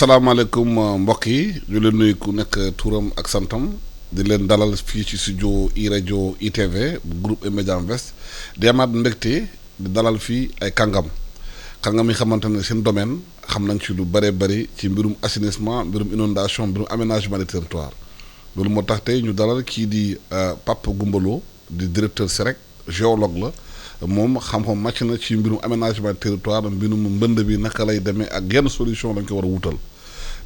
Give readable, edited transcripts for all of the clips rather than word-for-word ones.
asalaamaaleykum mbokk yi ñu leen nuyu ku nekk turam ak santam di leen dalal fii ci studio iRadio ITV bu groupe E-Media Invest di amaat mbégte di dalal fii ay kàngam yi xamante ne seen domaine xam nañ ci lu bëree bëri ci mbirum assainissement mbirum inondation mbirum aménagement du territoire loolu moo tax tey ñu dalal kii di Pape Goumba Lo di directeur SEREC géologue la moom xam-xam màcc na ci mbirum aménagement du territoire mbirum mbënd bi naka lay demee ak yenn solution lañ ko war a wutal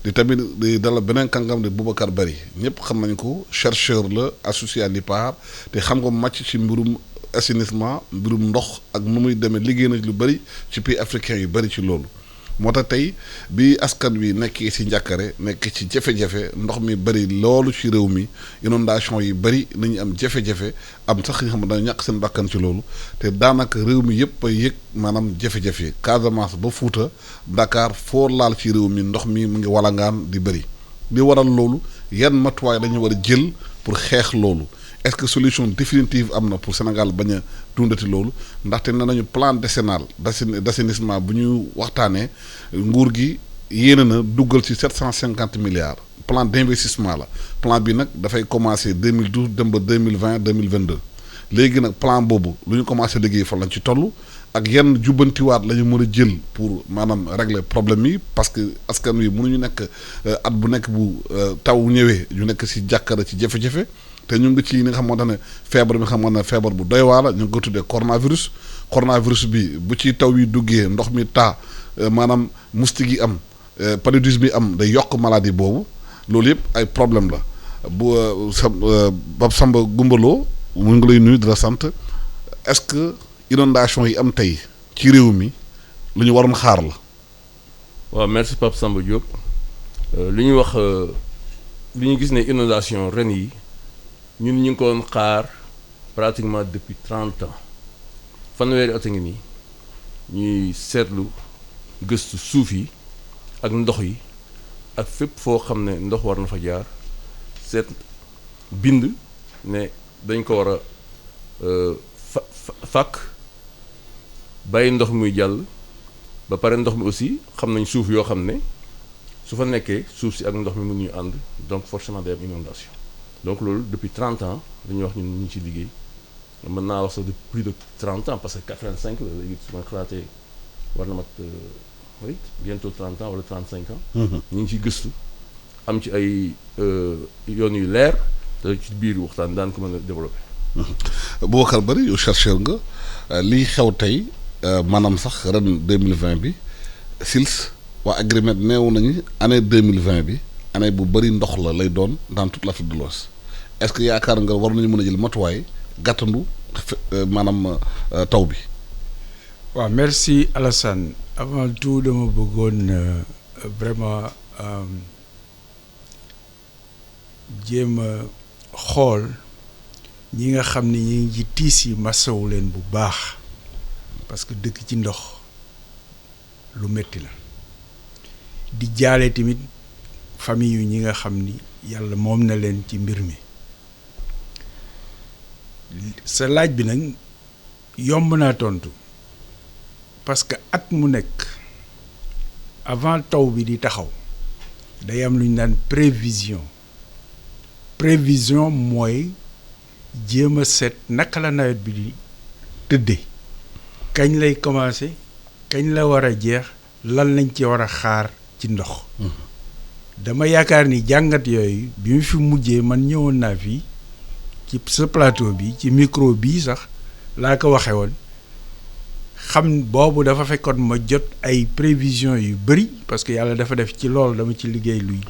di tamit di dalal beneen kàngam di Boubacar Bari ñëpp xam nañ ko chercheur la associé à l'IPAR te xam nga màcc ci mbirum assainissement mbirum ndox ak nu muy demee liggéey na lu bëri ci pays africain yu bëri ci loolu moo tax tey bi askan wi nekkee ci njàkkare nekk ci jafe-jafe ndox mi bëri loolu ci réew mi inondation yi bëri nañu am jafe-jafe am sax nga xam ne dañu ñàkk seen bakkan ci loolu te daanaka réew mi yëpp a yëg maanaam jafe-jafe Casamance ba Fuuta Dakar foo laal ci réew mi ndox mi mu ngi walangaan di bëri li waral loolu yan matuwaay la ñu war a jël pour xeex loolu est-ce que solution définitive am na pour Sénégal bañ a dundati loolu ndaxte nee nañu plan décennal d'assainissement bu ñu waxtaanee nguur gi yéene na duggal ci 750 milliards plan d'investissement la plan bi nag dafay commencer 2012 dem ba 2020 2022 léegi nag plan boobu lu ñu commencé liggéey fa lañ ci toll ak yan jubbantiwaat la ñu mën a jël pour maanaam régler problème yi parce que askan wi mënuñu nekk at bu nekk bu taw ñëwee ñu nekk ci jàkkara ci jafe-jafe te ñu ngi ci li nga xamante ne feebar bi xam nga ne feebar bu doy waar la ñu ngi ko tuddee coronavirus bi bu ci taw yi duggee ndox mi taa maanaam moustique yi am paludisme bi am day yokk maladie boobu loolu yëpp ay problème la bu Pape Samba Goumba Lo mu ngi lay nuyu di la sant est-ce que inondation yi am tey ci réew mi lu ñu waroon xaar la. waaw merci Pape Samba Diop li ñu wax li ñu gis ne inondation ren yi ñun ñu ngi ko doon xaar pratiquement depuis 30 ans fanweeri at a ngi nii ñuy seetlu gëstu suuf yi ak ndox yi ak fépp foo xam ne ndox war na fa jaar seet bind ne dañ ko war a fàkk bàyyi ndox muy jàll ba pare ndox mi aussi xam nañ suuf yoo xam ne su fa nekkee suuf si ak ndox mi mënuñu ànd donc forcément day am inondation donc loolu depuis 30 ans dañuy wax ñun ñu ngi ci liggéey mën naa wax sax de plus de 30 ans parce que 85 la léegi su ma xalaatee war na mat oui bientôt 30 ans wala 35 ans. ñu ngi ciy gëstu am ci ay yoon yu leer te ci biir waxtaan daan ko mën a développer. Boubacar Bari yow chercheur nga lii xew tey maanaam sax ren 2020 bi SILS waa Agrimet neewu nañu année 2020 bi année bu bëri ndox la lay doon dans toute l'Afrique de l'Ouest est-ce que yaakaar nga war nañu mën a jël matuwaay gàttandu maanaam taw bi. waaw merci Alassane avant tout dama bëggoon vraiment jéem a xool ñi nga xam ne ñi ngi ci tiis yi masawu leen bu baax parce que dëkk ci ndox lu metti la di jaale tamit famille yu ñi nga xam ni yàlla moom na leen ci mbir mi sa laaj bi nag yomb naa tontu parce que at mu nekk avant taw bi di taxaw day am lu ñu naan prévision mooy jéem a seet naka la nawet bi di tëddee kañ lay commencer kañ la war a jeex lan lañ ci war a xaar ci ndox dama yaakaar ni jàngat yooyu bi mu fi mujjee man ñëwoon naa fii ci sa plateau bi ci micro bii sax laa ko waxe woon xam boobu dafa fekkoon ma jot ay prévisions yu bëri parce que yàlla dafa def ci loolu dama ci liggéey luy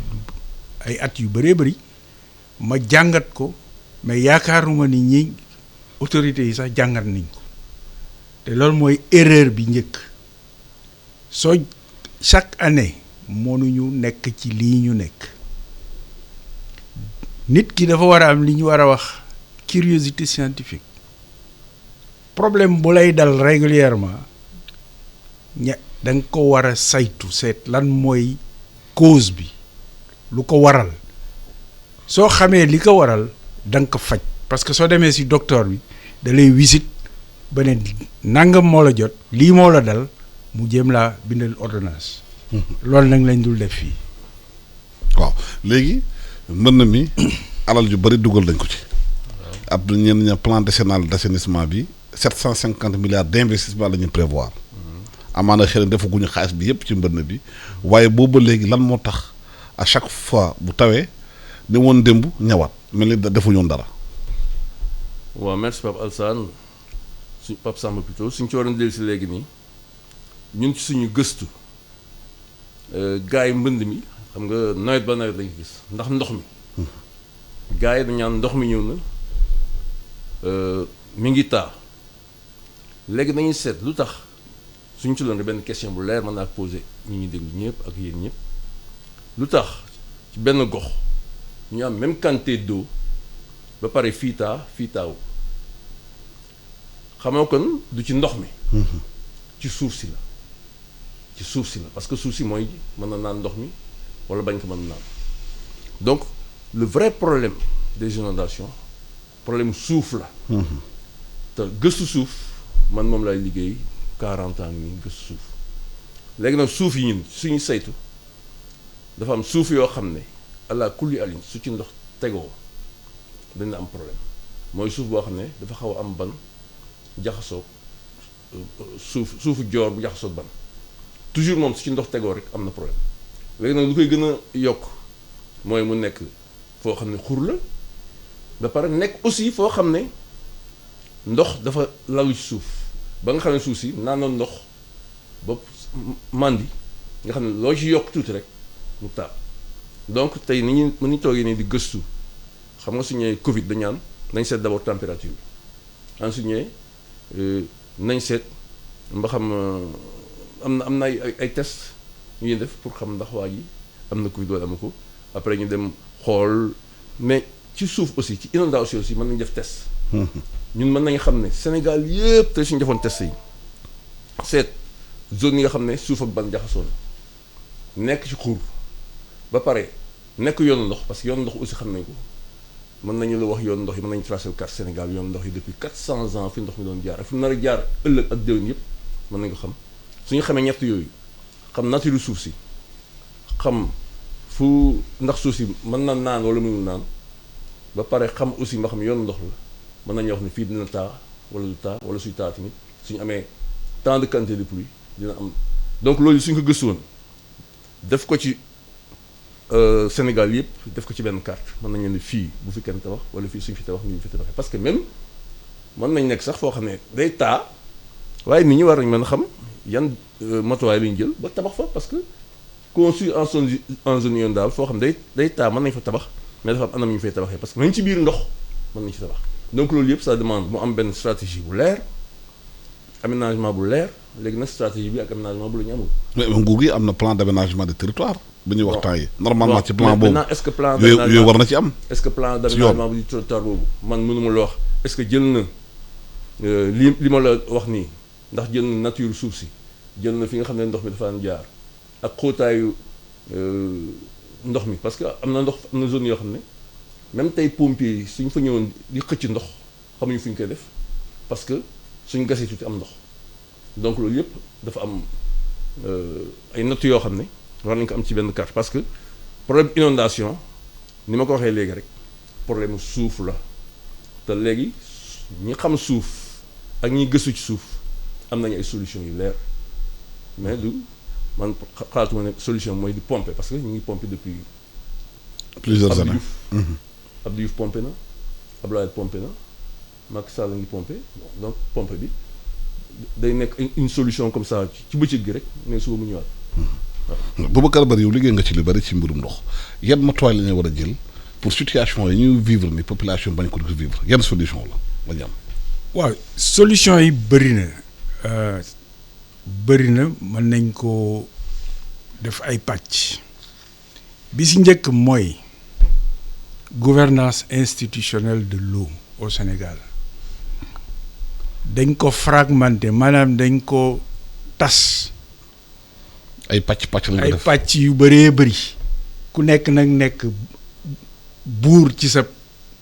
ay at yu bëree bëri ma jàngat ko mais yaakaaruma ni ñi autorités yi sax jàngat nañ ko te loolu mooy erreur bi njëkk soo chaque année mënuñu nekk ci lii ñu nekk nit ki dafa war a am li ñu war a wax curiosité scientifique problème bu lay dal régulièrement da nga ko war a saytu seet lan mooy cause bi lu ko waral soo xamee li ko waral da nga ko faj parce que soo demee ci docteur bi da lay visite ba ne nangam moo la jot lii moo la dal mu jéem laa bindal ordonnance loolu nag lañ dul def fii waaw léegi mbënn mi alal ju bëri dugal nañ ko ci. ab ñenn ña plan décennal d'assainissement bi 750 milliards d'investissement la ñu prévoir. amaana xëy na defaguñu xaalis bi yépp ci mbënn bi waaye boobu ba léegi lan moo tax à chaque fois bu tawee ne woon démb ñëwaat mel ni defuñu woon dara. waaw merci Pape Alsane Pape Samba plutôt suñ ci waroon dellu si léegi nii ñun ci suñu gëstu gars yi mbënd mi xam nga nawet ba nawet lañu gis ndax ndox mi gars yi dañu naan ndox mi ñëw na mi ngi taa léegi dañuy seet lu tax suñ ci doon benn question bu leer mën naa poser ñi ñuy déglu ñëpp ak yéen ñëpp lu tax ci benn gox ñu am même quantité d'eau ba pare fii taaw xamoo kon du ci ndox mi ci suuf si la parce que suuf si mooy mën na naan ndox mi wala bañ ko mën naan donc le vrai problème des inondations problème suuf la te gëstu suuf man moom lay liggéey 40 ans nii gëstu suuf léegi nag suuf yi ñun suñu saytu dafa am suuf yoo xam ne allah kulli alin su ci ndox tegoo dana am problème mooy suuf boo xam ne dafa xaw a am ban jaxasoo suufu joor bu jaxasoo ban toujours moom su ci ndox tegoo rek am na problème léegi nag lu koy gën a yokk mooy mu nekk foo xam ne xur la ba pare nekk aussi foo xam ne ndox dafa lalu ci suuf ba nga xam ne suuf si naanoon ndox ba màndi nga xam ne loo ci yokk tuuti rek mu taal donc tey ni ñu toogee nii di gëstu xam nga su ñëwee Covid dañu naan nañ seet d'abord température bi ensuite ñëwee nañ seet mba xam am na ay test yu ñuy def pour xam ndax waa ji am na Covid wala amu ko après ñu dem xool mais ci suuf aussi ci inondation aussi mën nañu def test. ñun mën nañu xam ne Sénégal yëpp te suñu defoon test yi seet zone yi nga xam ne suuf ak ban jaxasoo na nekk ci xur ba pare nekk yoonu ndox parce que yoonu ndox aussi xam nañ ko mën nañu la wax yoonu ndox yi mën nañu tracé carte Sénégal yoonu ndox yi depuis 400 ans fi ndox mi doon jaar ak fi mu nar a jaar ëllëg ak déwén yëpp mën nañu ko xam suñu xamee ñett yooyu xam nature suuf si xam fu ndax suuf si mën na naan wala mënul naan ba pare xam aussi nga xam yoonu ndox la mën nañu wax ne fii dina taa wala du taa wala suy taa tamit suñu amee tant de quantité de pluie dina am donc loolu suñ ko gëstu woon def ko ci Sénégal yëpp def ko ci benn carte mën nañu ne fii bu fi kenn tabax wala fii suñ fi tabax ñu fi tabaxee parce que même mën nañ nekk sax foo xam ne day taa waaye nit ñi war nañ mën a xam yan matuwaay la ñu jël ba tabax fa parce que conçu en zone inondable foo xam ne day taa mën nañ fa tabax mais dafa am anam ñu fay tabaxee parce que nañ ci biir ndox mën nañ ci tabax donc loolu yëpp ça demande mu am benn stratégie bu leer aménagement bu leer léegi nag stratégie bi ak aménagement bu la ñu amul. mais nguur gi am na plan d'aménagement de territoire. bu ñuy wax temps yi normalement ci plan boobu est-ce que plan yooyu war na ci am. est-ce que plan d'aménagement bu territoire boobu man mënuma la wax est-ce que jël na li ma la wax nii ndax jël na nature suuf si jël na fi nga xam ne ndox mi dafa daan jaar ak xóotaayu ndox mi parce que am na zone yoo xam ne même tey pompiers yi suñ fa ñëwoon di xëcc ndox xamuñu fu ñu koy def parce que suñ gasee tuuti am ndox donc loolu yëpp dafa am ay natt yoo xam ne war nañ ko am ci benn carte parce que problème inondation ni ma ko waxee léegi rek problème suuf la te léegi ñi xam suuf ak ñi gëstu ci suuf am nañu ay solutions yu leer mais du man xalaatuma ne solution mooy di pomper parce que ñu ngi pomper depuis plusieurs années Abdou Diouf pompé na Abdoulaye pompé na Macky Sall ngi pompé donc pompe bi day nekk une solution comme ça ci bëccëg gi rek mais suba mu ñëwaat waaw. Boubacar Bari yow liggéey nga ci lu bari ci mbirum ndox yan matuwaay la ñu war a jël pour situation yi ñuy vivre ni population bañ ko di vivre yan solution la ñu am. waaw solution yi bëri na mën nañ ko def ay pàcc bi si njëkk mooy gouvernance institutionnelle de l'eau au Sénégal dañ ko fragmenté maanaam dañ ko tas. ay pàcc la ay pàcc yu bëree bëri ku nekk nag nekk buur ci sa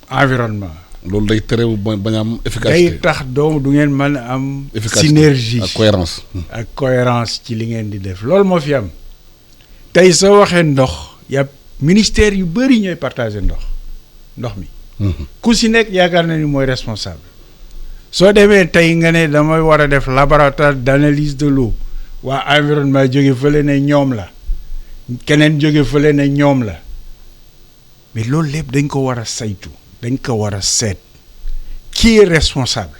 environnement. loolu day tere bañ a am efficacité day tax du ngeen mën a am. synergie ak cohérence. ak cohérence ci li ngeen di def loolu moo fi am tey soo waxee ndox y a ministère yu bëri ñooy partager ndox mi. ku si nekk yaakaar na ni mooy responsable. soo demee tey nga ne damay war a def laboratoire d'analyse de l'eau waa environnement jóge fële ne ñoom la keneen jóge fële ne ñoom la mais loolu lépp dañ ko war a saytu dañ ko war a seet qui est responsable.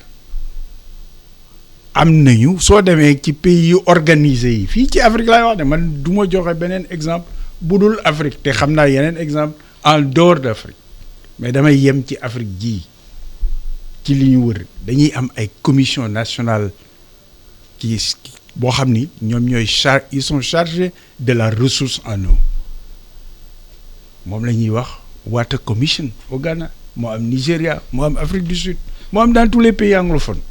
am nañu soo demee ci pays yu organisé yi fii ci Afrique laay wax de man du ma joxe beneen exemple bu dul Afrique te xam naa yeneen exemple en dehors d'Afrique mais damay yem ci Afrique jii ci li ñu wër dañuy am ay commission nationale qui boo xam ni ñoom ñooy ils sont chargés de la ressource en eau moom la ñuy wax Water Commission au Ghana moo am Nigéria moo am Afrique du Sud moo am dans tous les pays anglophones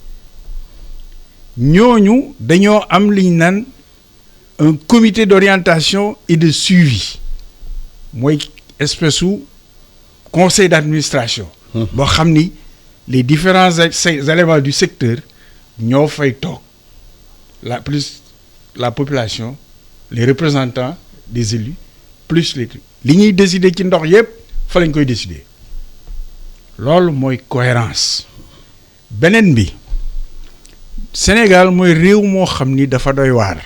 ñooñu dañoo am li ñu naan un comité d'orientation et de suivi mooy espèce su conseil d'administration boo xam ni les différents éléments du secteur ñoo fay toog la population les représentants des élus plus li ñuy décider ci ndox yépp fa lañ koy décider loolu mooy cohérence beneen bi Sénégal mooy réew moo xam ni dafa doy waar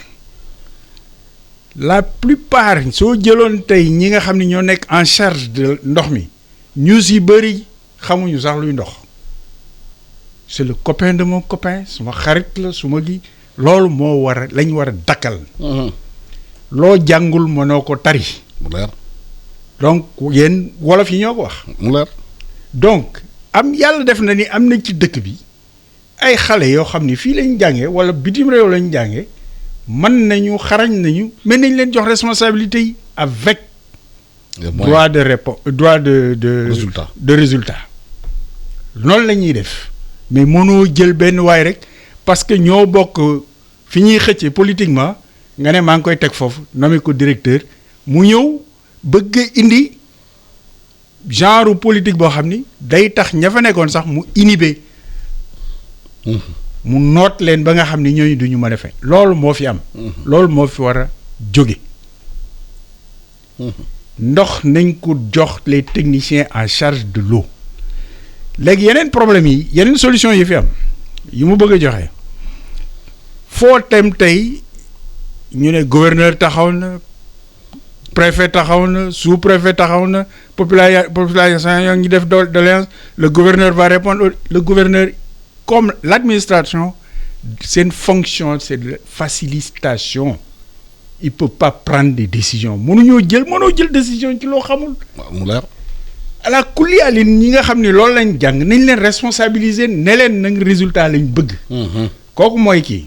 la plupart soo jëloon tey ñi nga xam ni ñoo nekk en charge de ndox mi ñu si bëri xamuñu sax luy ndox c'est le copain de mon copain suma xarit la suma gi loolu moo war a lañ war a dakkal loo jàngul mënoo ko tari mu leer donc yéen wolof yi ñoo ko wax mu leer donc am yàlla def na ni am na ci dëkk bi ay xale yoo xam ni fii lañ jàngee wala bitim réew lañ jàngee mën nañu xarañ nañu mais nañ leen jox responsabilité yi avec droit de réponse droit de résultat noonu la ñuy def mais mënoo jël benn waay rek parce que ñoo bokk fi ñuy xëccee politiquement nga ne maa ngi koy teg foofu nommé ko directeur mu ñëw bëgg indi genre politique boo xam ni day tax ña fa nekkoon sax mu inhiber mu noot leen ba nga xam ni ñooñu duñu mën a fay loolu moo fi am loolu moo fi war a jóge ndox nañ ko jox les techniciens en charge de l'eau léegi yeneen problème yi yeneen solution yi fi am yi mu bëgg a joxe foo tem tey ñu ne gouverneur taxaw na préfet taxaw na sous-préfet taxaw na population yaa ngi def doléance le gouverneur va répondre le gouverneur comme l'administration c'est une fonction c'est de facilitation il peut pas prendre des décisions mënoo jël décision ci loo xamul mu leer ala kulli alin ñi nga xam ne loolu lañ jàng nañ leen responsabiliser ne leen nag résultat lañ bëgg kooku mooy kii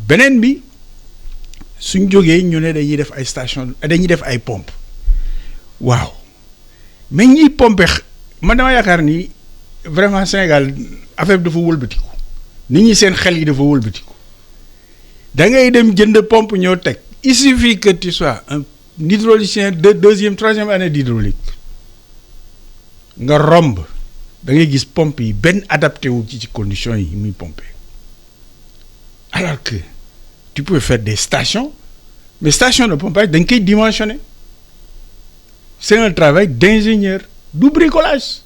beneen bi suñ jógee ñu ne dañuy def ay station dañuy def ay pompe waaw mais ñiy pompe man dama yaakaar ni vraiment Sénégal affaire bi dafa wëlbatiku nit ñi seen xel yi dafa wëlbatiku da ngay dem jënd pompe ñëw teg il suffit que tu sois un hydraulicien de deuxième troisième année d'hydraulique nga romb da ngay gis pompe yi benn adapté wu ci conditions yi muy pomper alors que tu peux faire des stations mais stations de pompage dañ koy dimensionner c'est un travail d'ingénieur du bricolage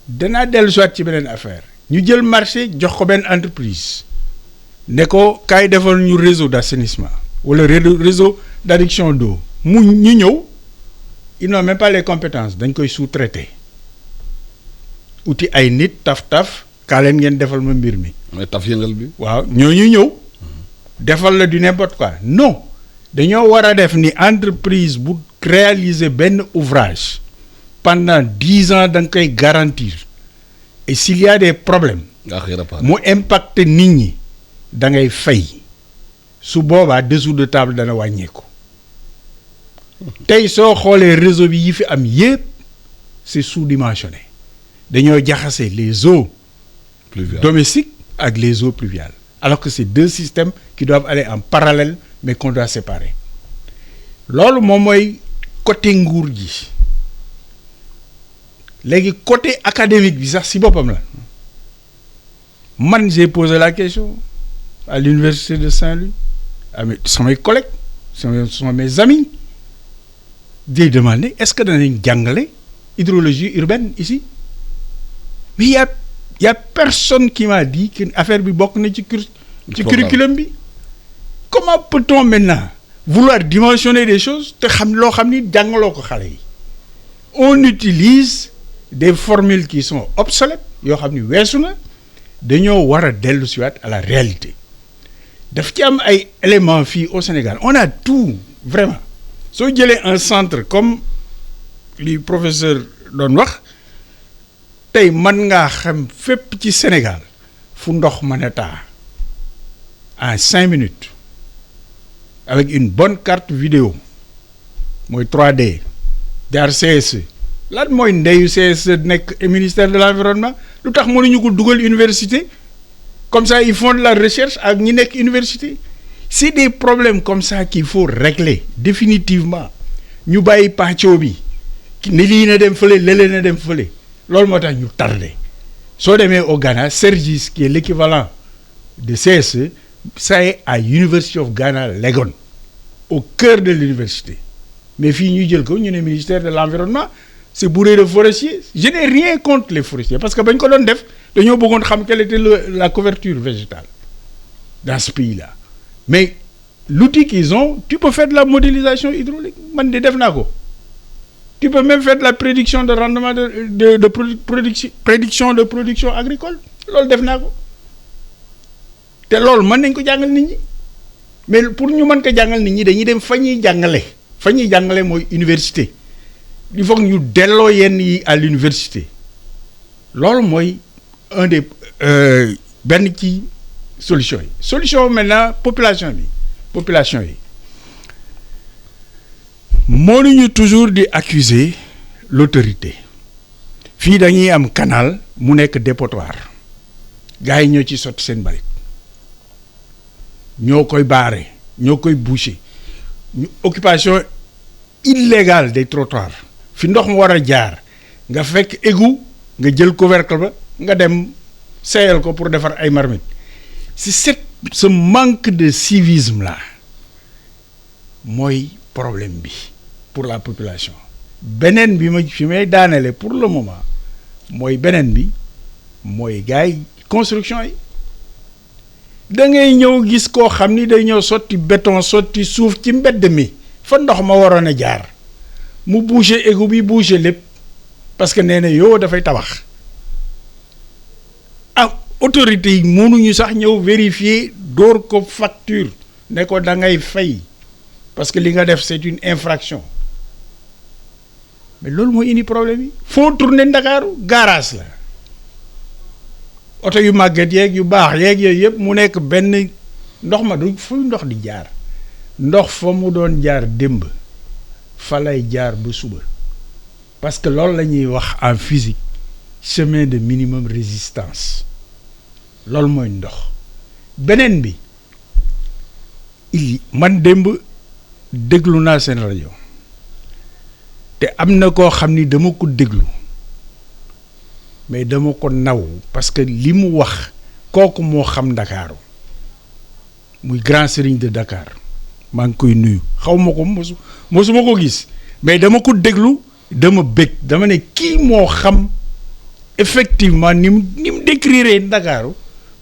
danaa dellu soit ci beneen affaire ñu jël marché jox ko benn entreprise ne ko kaay defal ñu réseau d'assainissement wala réseau d'adduction d'eau mu ñu ñëw ils n'ont même pas les compétences dañ koy sous-traiter uti ay nit taf kaa leen ngeen defal ma mbir mi. mais taf yëngal bi. waaw ñooñu ñëw defal la du n'importe quoi non dañoo war a def ni entreprise bu réaliser benn ouvrage pendant 10 ans da nga koy garantir et s'il y a des problèmes mu impacte nit ñi da ngay fay su boobaa dessous de table dana wàññeeku tey soo xoolee réseau bi yi fi am yépp c'est sous-dimensionné dañoo jaxase les eaux domestiques ak les eaux pluviales alors que c'est deux systèmes qui doivent aller en parallèle mais qu'on doit séparer loolu moom mooy côté nguur gi léegi côté académique bi sax si boppam la man j'ai posé la question à l'université de Saint-Louis à samay collègues sont mes amis day demander est-ce que danañ jàngale hydrologie urbaine ici mais y a personne qui m'a dit que affaire bi bokk na ci curriculum bi. Comment peut-on maintenant vouloir dimensionner des choses te xam loo xam ni jàngaloo ko xale yi on utilise des formules qui sont obsolètes yoo xam ni weesu na dañoo war a dellu siwaat à la réalité daf ci am ay éléments fii au Sénégal on a tout vraiment soo jëlee un centre comme li professeur doon wax tey mën ngaa xam fépp ci Sénégal fu ndox mën a taa en 5 minutes avec une bonne carte vidéo mooy 3D jaar CSE lan mooy ndeyu CSE nekk ministère de l'environnement lu tax mënuñu ko dugal université comme ça ils font de la recherche ak ñi nekk université c'est des problèmes comme ça qu'il faut régler définitivement ñu bàyyi pàccoo bi ni lii na dem fële lële na dem fële loolu moo tax ñu tardé soo demee au Ghana Sergis qui est l'équivalent de CSE ça est à University of Ghana Legon au cœur de l'université mais fii ñuy jël ko ñu ne ministère de l'environnement c'est bourré de forestiers je n'ai rien contre les forestiers parce que bañ ko doon def dañoo bëggoon xam quelle était la couverture végétale dans ce pays-là mais l'outil qu'ils ont tu peux faire de la modélisation hydraulique man de def naa ko tu peux même faire de la prédiction de rendement de prédiction de production agricole loolu def naa ko te loolu mën nañ ko jàngal nit ñi mais pour ñu mën ko jàngal nit ñi dañuy dem fa ñuy jàngale mooy université il faut que ñu delloo yenn yi à l'université loolu mooy un des benn ci solution maintenant population yi mënuñu toujours di accuser l'autorité fii dañuy am canal mu nekk dépotoir gars yi ñoo ci sotti seen mbalit ñoo koy barrer ñoo koy boucher ñu occupation illégale des trottoirs fi ndox mu war a jaar nga fekk égout nga jël couvercle ba nga dem seeyal ko pour defar ay marmite c'est ce manque de civisme là mooy problème bi pour la population beneen bi fi may daanele pour le moment mooy beneen bi mooy gars yi construction yi da ngay ñëw gis koo xam ni day ñëw sotti béton sotti suuf ci mbedd mi fa ndox ma waroon a jaar mu boucher égout bi boucher lépp parce que nee na yow dafay tabax autorités yi mënuñu sax ñëw vérifier door ko facture ne ko da ngay fay parce que li nga def c'est une infraction mais loolu mooy indi problème yi foo tourner Ndakaaru garage la oto yu màgget yeeg yu baax yeeg yooyu yëpp mu nekk benn ndox ma du fuy ndox di jaar ndox fa mu doon jaar démb fa lay jaar ba suba parce que loolu la ñuy wax en physique chemin de minimum résistance loolu mooy ndox beneen bi man démb déglu naa seen rajo te am na koo xam ni dama ko déglu mais dama ko naw parce que li mu wax kooku moo xam Ndakaaru muy grand serigne de Dakar maa ngi koy nuyu xaw ma ko mosuma ko gis mais dama ko déglu dama bëgg dama ne kii moo xam effectivement ni mu décrire Ndakaaru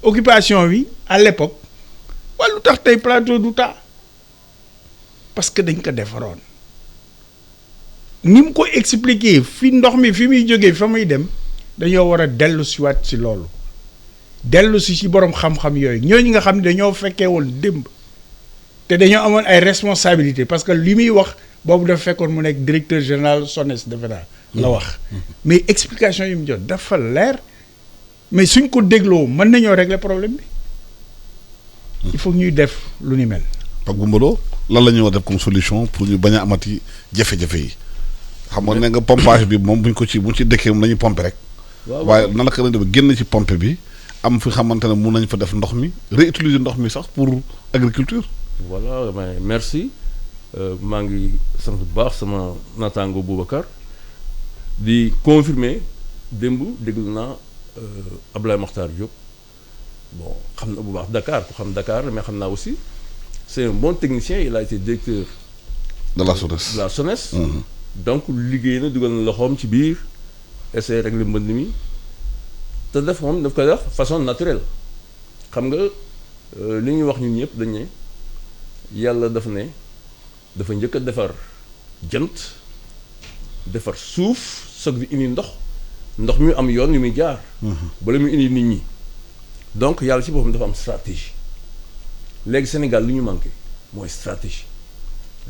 occupation bi à l'époque wala lu tax tey plateau du taa parce que dañ ko defaroon ni mu ko expliquer fi ndox mi fi muy jógee fa muy dem dañoo war a dellu siwaat si loolu dellu si borom xam-xam yooyu ñooñu nga xam ne dañoo fekkee woon démb te dañoo amoon ay responsabilités parce que li muy wax boobu dafa fekkoon mu nekk directeur général SONES defe naa la wax mais explication yi mu jot dafa leer mais suñ ko dégloo mën nañoo régler problème bi il faut ñuy def lu ni mel. Pape Goumbalo Lo lan la ñuy war def comme solution pour ñu bañ a amati jafe-jafe yi xam nga ne nga pompage bi moom buñ ci dëkkee moom la ñuy pomper rek. waaye nan la ko def génn ci pompe bi am fi xamante ne mun nañ fa def ndox mi réutiliser ndox mi sax pour agriculture. voilà merci maa ngi sant bu baax sama naataango Boubacar di confirmer démb déglu naa Abdoulaye Makhtar Diop bon xam na bu baax Dakar ku xam Dakar mais xam naa aussi c'est un bon technicien il a été directeur de la SONES donc liggéey na dugal na loxoom ci biir essayer régler mbënd mi te def moom daf koy def façon naturelle xam nga li ñuy wax ñun ñëpp dañ ne yàlla dafa njëkk a defar jant defar suuf soog di indi ndox mi am yoon yu muy jaar. bala muy indi nit ñi. donc yàlla ci boppam dafa am stratégie léegi Sénégal li ñu manqué mooy stratégie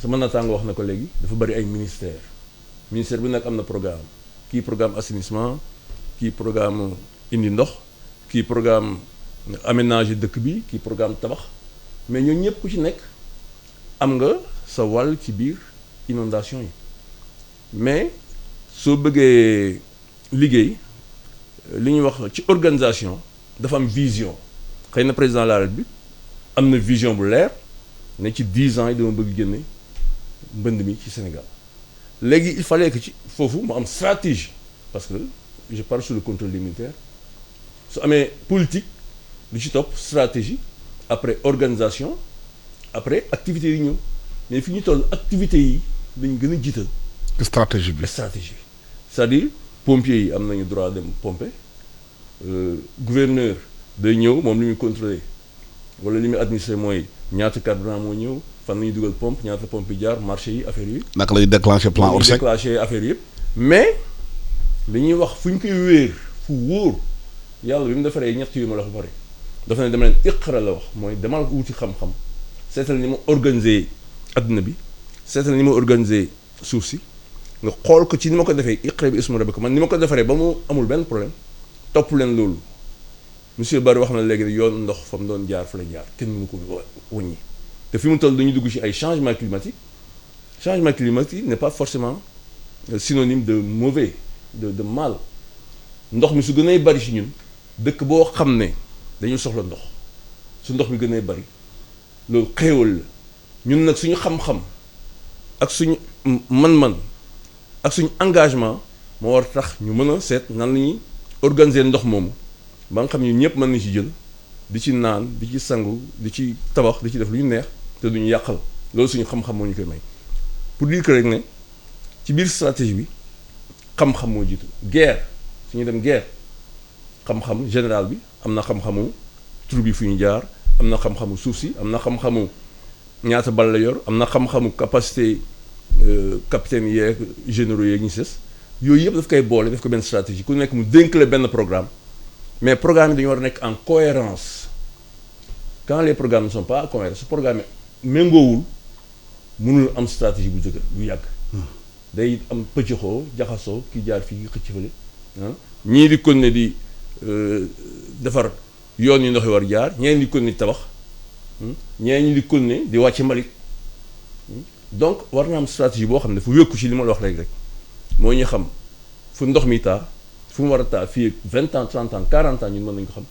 sama naataango wax na ko léegi dafa bari ay ministère bi nag am na programme kii programme assainissement kii programme indi ndox kii programme aménager dëkk bi kii programme tabax mais ñooñu ñëpp ku ci nekk am nga sa wàll ci biir inondation yi mais soo bëggee liggéey li ñuy wax ci organisation dafa am vision xëy na président de la République am na vision bu leer ne ci 10 ans yi dama bëgg génne mbënd mi ci Sénégal léegi il fallait que ci foofu mu am stratégie parce que je parle sous le contrôle des militaires su amee politique lu ci topp stratégie après organisation après activités yi ñëw mais fi ñu toll activités yi dañ gën a jiital stratégie bi c'est-à-dire pompiers yi am nañu droit dem pomper gouverneur day ñëw moom li muy contrôler wala li muy administrer mooy ñaata carburant moo ñëw fan la ñuy dugal pompe ñaata pompe yi jaar marché yi affaire yi. naka lay déclencher plan Orsec déclencher affaire yëpp. mais li ñuy wax fu ñu koy wéer fu wóor yàlla bi mu defaree ñett yu ma la ko pare dafa ne dama leen iqra la wax mooy demal wuti xam-xam seetal ni ma organiser adduna bi seetal ni ma organiser suuf si nga xool ko ci ni ma ko defee iqra bi ismu rabbika man ni ma ko defaree ba mu amul benn problème topp leen loolu monsieur Barry wax na léegi yoon ndox fa mu doon jaar fa la jaar kenn mënu ko wàññi te fi mu toll dañuy dugg ci ay changement climatique n'est pas forcément synonyme de mauvais de mal ndox mi su gënee bari ci ñun dëkk boo xam ne dañu soxla ndox su ndox mi gënee bari loolu xéewal la ñun nag suñu xam-xam ak suñu man-man ak suñu engagement moo war tax ñu mën a seet nan la ñuy organiser ndox moomu ba nga xam ne ñëpp mën nañu ci jël di ci naan di ci sangu di ci tabax di ci def lu ñu neex te duñu yàqal loolu suñu xam-xam moo ñu koy may pour dire que rek ne ci biir stratégie bi xam-xam moo jiitu guerre suñuy dem guerre xam-xam général bi am na xam-xamu troupe bi fu ñu jaar am na xam-xamu suuf si am na xam-xamu ñaata bal la yor am na xam-xamu capacité capitaine yeeg généraux yeeg ñu ses yooyu yëpp daf koy boole daf ko benn stratégie ku nekk mu dénk la benn programme mais programme yi dañu war a nekk en cohérence quand les programmes ne sont pas en cohérence su programme méngoowul mënul am stratégie bu dëgër bu yàgg day am pëccëxoo jaxasoo ki jaar fii xëcc fële ñii di continuer di defar yoon yi ndox yi war jaar ñeneen di continuer di tabax ñeneen ñi di continuer di wàcce mbalit donc war na am stratégie boo xam ne fu wékku ci li ma la wax léegi rek moo ñu xam fu ndox mi taa fu mu war a taa fii ak 20 ans 30 ans 40 ans ñun mën nañu ko xam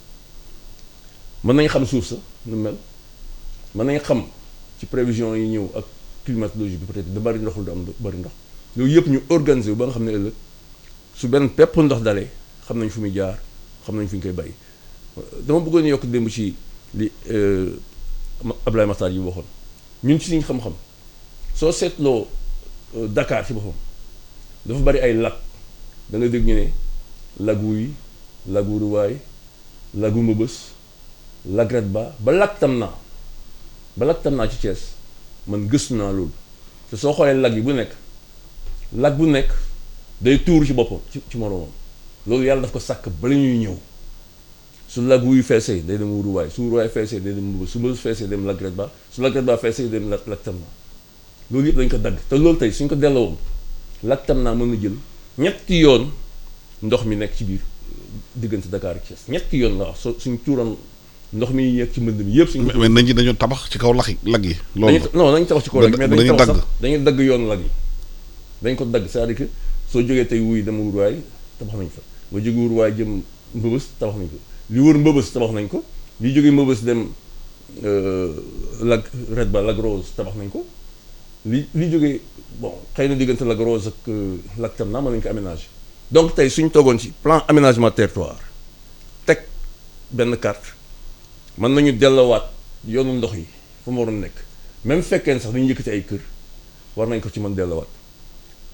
mën nañu xam suuf sa nu mel mën nañu xam ci prévision yi ñëw ak climatologie bi peut-être da bari ndox lu du am bari ndox loolu yëpp ñu organiser wu ba nga xam ne ëllëg su benn pepp ndox dalee xam nañ fu muy jaar xam nañ fu ñu koy bàyyi dama bëggoon yokk démb ci li Abdoulaye Makhtar yi waxoon ñun ci suñu xam-xam soo seetloo Dakar ci boppam dafa bari ay lac da nga dégg ñu ne lagu yi lagu Ruwaay lagu Mbëbës lac Retba ba lac Tamna ci Thiès man gëstu naa loolu te soo xoolee lac yi bu nekk day tuur ci boppam ci moroomam loolu yàlla daf ko sàkk bala ñuy ñëw su lagu yu feesee day dem Ruwaay su Ruwaay feesee day dem Mbëbës su Mbëbës feesee dem lac Retba su lac Retba feesee dem lac Tamna loolu yëpp dañ ko dagg te loolu tey suñ ko delloo woon lac Tamna mën na jël ñetti yoon ndox mi nekk ci biir diggante Dakar ak Thiès ñetti yoon la wax suñ tuuram ndox mi yegg ci mbënd mi yëpp suñ mais nañ ci dañoo tabax ci kaw lag yi loolu non dañu tabax ci kaw lag yi mais dañu tabax sax dañuy dagg yoon lag yi dañ ko dagg c'est-à-dire que soo jógee tey wuy dem Wuruwaay tabax nañ fa nga jóge Wuruwaay jëm Mbëbës tabax nañ ko li wër Mbëbës tabax nañ ko li jógee Mbëbës dem lac Retba lac Rose tabax nañ ko li jógee bon xëy na diggante lac Rose ak lac Tamna mën nañu ko aménager donc tey suñ toogoon ci plan aménagement territoire teg benn carte mën nañu delloowaat yoonu ndox yi fu mu waroon nekk même fekkee sax dañu yëkkati ay kër war nañ ko ci mën delloowaat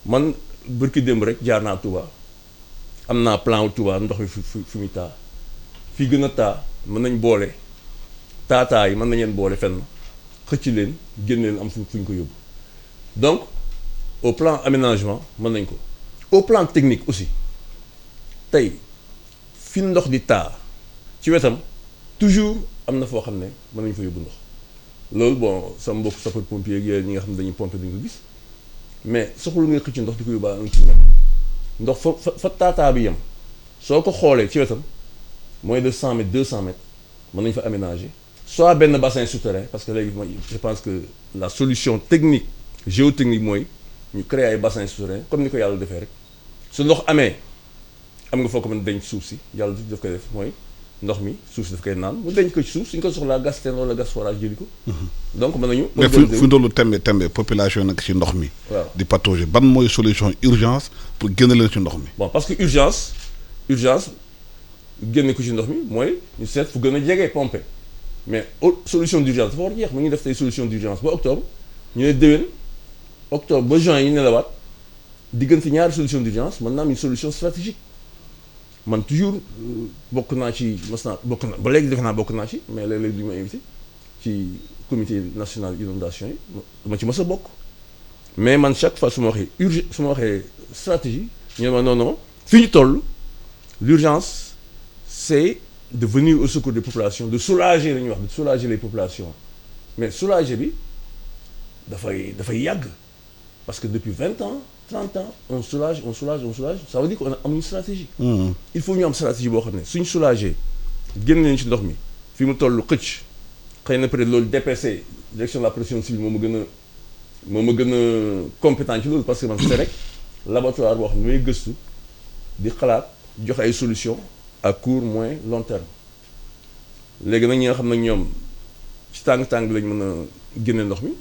man bërki démb rek jaar naa Touba am naa plan wu Touba ndox mi fi muy taa fii gën a taa mën nañ boole taataa yi mën nañ leen boole fenn xëcc leen génn leen am fu ñu ko yóbbu donc au plan aménagement mën nañ ko au plan technique aussi tey fi ndox di taa ci wetam toujours am na foo xam ne mën nañu fa yóbbu ndox loolu bon sama mbokk sapeur pompier ak yooyu ñi nga xam ne dañuy pomper dañu ko gis mais soxlu nga xëcc ndox di ko yóbbu à 1 kilomètre ndox fa taataa bi yem soo ko xoolee ci wetam moins de 100 mètres 200 mètres mën nañu fa aménager soit benn bassin souterrain parce que léegi je pense que la solution technique géotechnique mooy ñu créer ay bassin souterrain comme ni ko yàlla defee rek su ndox amee am nga foo ko mën a denc suuf si yàlla daf koy def mooy ndox mi suuf si daf koy naan mu denc ko ci suuf suñ ko soxlaa gas teen wala gas forage jëli ko. donc mën nañu. mais fu ndollu tembe population nag ci ndox mi. waaw di patauger ban mooy solution urgence pour génne leen ci ndox mi. bon parce que urgence génne ko ci ndox mi mooy ñu seet fu gën a jege pomper mais solution d'urgence dafa war a jeex mu ngi def tey solution d'urgence ba octobre ñu ne déwén octobre ba juin yi ñu nelawaat diggante ñaari solution d'urgence mën naa am une solution stratégique. man toujours bokk naa ci ba léegi defe naa bokk naa ci mais léeg-léeg du ma invité ci comité national inondation yi dama ci mës a bokk mais man chaque fois su ma waxee stratégie ñu ne ma non fi ñu toll l'urgence c'est de venir au secours des populations de soulager la ñuy wax de soulager les populations mais soulager bi dafay yàgg parce que depuis 20 ans 30 ans on soulage ça veut dire qu'on a une stratégie. Il faut ñu am stratégie boo xam ne suñ soulager génn leen ci ndox mi fi mu toll xëcc xëy na peut-être loolu DPC direction de la protection civile moo ma gën a compétent ci loolu parce que man c'est rek laboratoire boo xam ne may gëstu di xalaat joxe ay solutions à court moyen long terme léegi nag ñi nga xam ne ñoom ci tàng-tàng bi lañ mën a génne ndox mi